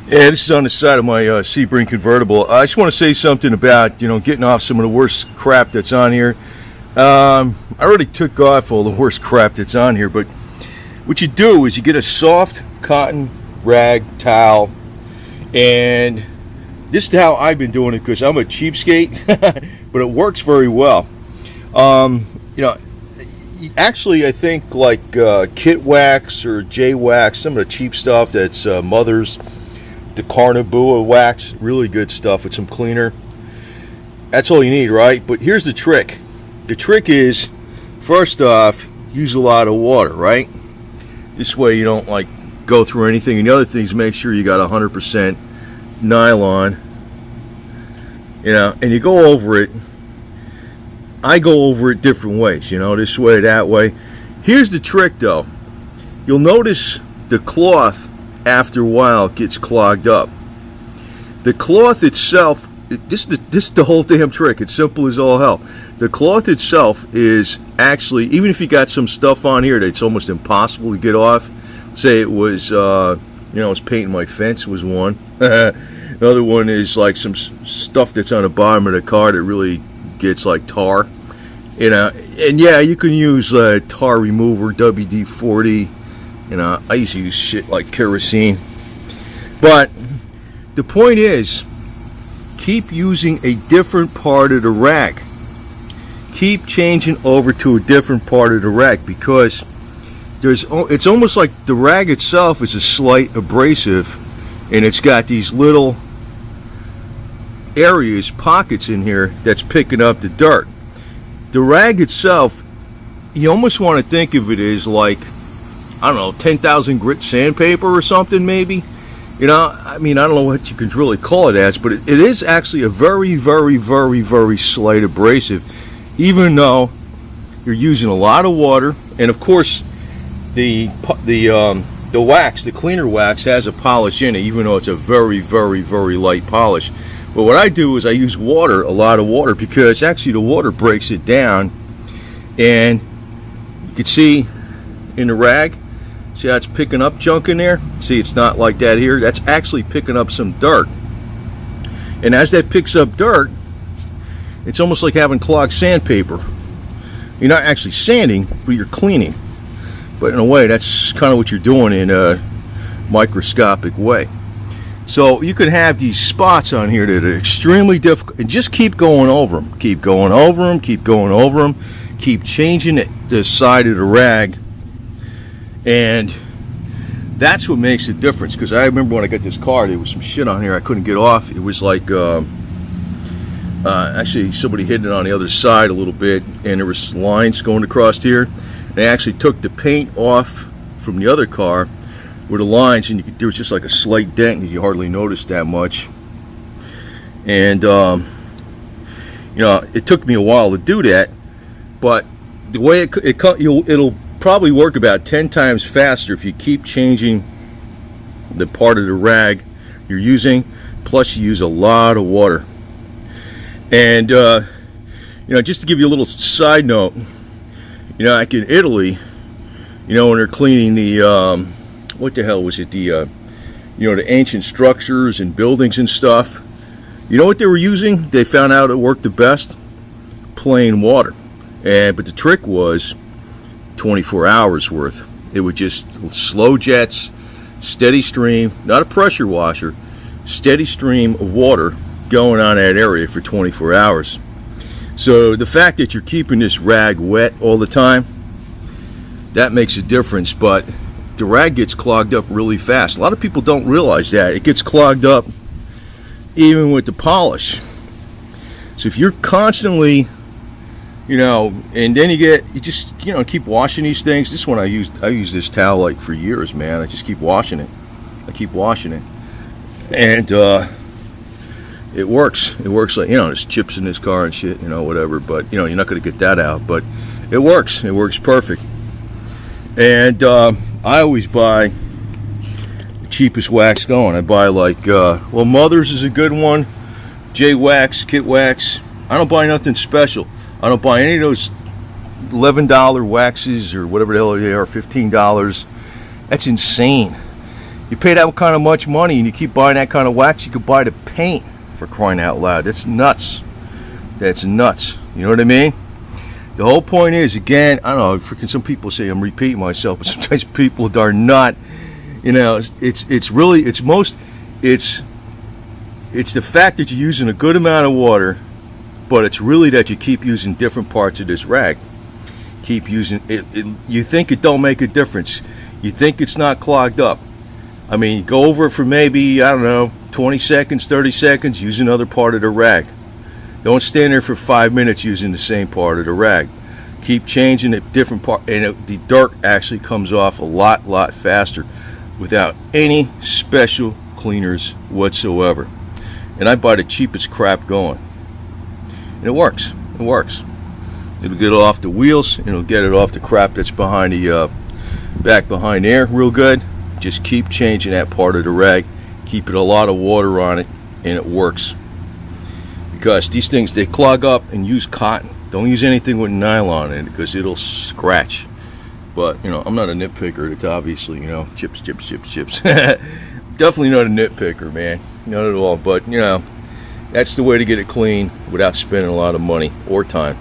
Yeah, this is on the side of my Sebring convertible. I just want to say something about, getting off some of the worst crap that's on here. I already took off all the worst crap that's on here, but what you do is you get a soft cotton rag towel, and this is how I've been doing it because I'm a cheapskate, but it works very well. Actually, I think like Kit Wax or J Wax, some of the cheap stuff that's Mother's, the Carnabua wax, really good stuff with some cleaner. That's all you need, right? But here's the trick. The trick is, first off, use a lot of water, right? This way you don't like go through anything. And the other thing is make sure you got 100% nylon, and you go over it. I go over it different ways, this way, that way. Here's the trick though. You'll notice the cloth after a while gets clogged up. The cloth itself, this is the whole damn trick. It's simple as all hell. The cloth itself is actually, even if you got some stuff on here that's almost impossible to get off, say it was, I was painting my fence was one. Another one is like some stuff that's on the bottom of the car that really gets like tar, and yeah, you can use tar remover, WD-40. I used to use shit like kerosene. But the point is, keep using a different part of the rag. Keep changing over to a different part of the rag, because it's almost like the rag itself is a slight abrasive, and it's got these little areas, pockets in here that's picking up the dirt. The rag itself, you almost want to think of it as like, I don't know, 10,000 grit sandpaper or something, maybe. I don't know what you can really call it as, but it is actually a very, very, very, very slight abrasive, even though you're using a lot of water. And of course, the wax, the cleaner wax, has a polish in it, even though it's a very, very, very light polish. But what I do is I use water, a lot of water, because actually the water breaks it down. And you can see in the rag, see how it's picking up junk in there? See, it's not like that here. That's actually picking up some dirt. And as that picks up dirt, it's almost like having clogged sandpaper. You're not actually sanding, but you're cleaning. But in a way, that's kind of what you're doing in a microscopic way. So you can have these spots on here that are extremely difficult, and just keep going over them. Keep going over them, keep going over them. Keep changing the side of the rag. And that's what makes the difference. Because I remember when I got this car, there was some shit on here I couldn't get off. It was like, actually somebody hit it on the other side a little bit, and there was lines going across here. And I actually took the paint off from the other car with the lines, and there was just like a slight dent, and you hardly notice that much. And it took me a while to do that, but the way it'll probably work about 10 times faster if you keep changing the part of the rag you're using, plus you use a lot of water. And just to give you a little side note, like in Italy, when they're cleaning the what the hell was it, the ancient structures and buildings and stuff, you know what they were using? They found out it worked the best? Plain water. But the trick was 24 hours worth. It would just slow jets, steady stream, not a pressure washer, steady stream of water going on that area for 24 hours. So the fact that you're keeping this rag wet all the time, that makes a difference. But the rag gets clogged up really fast. A lot of people don't realize that. It gets clogged up even with the polish. So if you're constantly, and then you just keep washing these things. This one I use this towel like for years, man. I just keep washing it. And it works. It works. Like, there's chips in this car and shit, whatever, but you're not going to get that out, but it works. It works perfect. And I always buy the cheapest wax going. I buy like Mother's is a good one, J Wax, Kit Wax. I don't buy nothing special. I don't buy any of those $11 waxes or whatever the hell they are, $15. That's insane. You pay that kind of much money and you keep buying that kind of wax, you could buy the paint, for crying out loud. That's nuts. That's nuts. You know what I mean? The whole point is, again, I don't know, freaking some people say I'm repeating myself, but sometimes people are not. You know, it's the fact that you're using a good amount of water, but it's really that you keep using different parts of this rag. Keep using it. You think it don't make a difference. You think it's not clogged up. I mean, go over it for maybe, I don't know, 20 seconds, 30 seconds, use another part of the rag. Don't stand there for 5 minutes using the same part of the rag. Keep changing it, different part, and the dirt actually comes off a lot faster without any special cleaners whatsoever. And I buy the cheapest crap going. And it works. It works. It'll get it off the wheels, and it'll get it off the crap that's behind the back behind there real good. Just keep changing that part of the rag. Keep it a lot of water on it, and it works. Because these things, they clog up, and use cotton. Don't use anything with nylon in it because it'll scratch. But, you know, I'm not a nitpicker. It's obviously, you know, chips. Definitely not a nitpicker, man. Not at all. But, you know, that's the way to get it clean without spending a lot of money or time.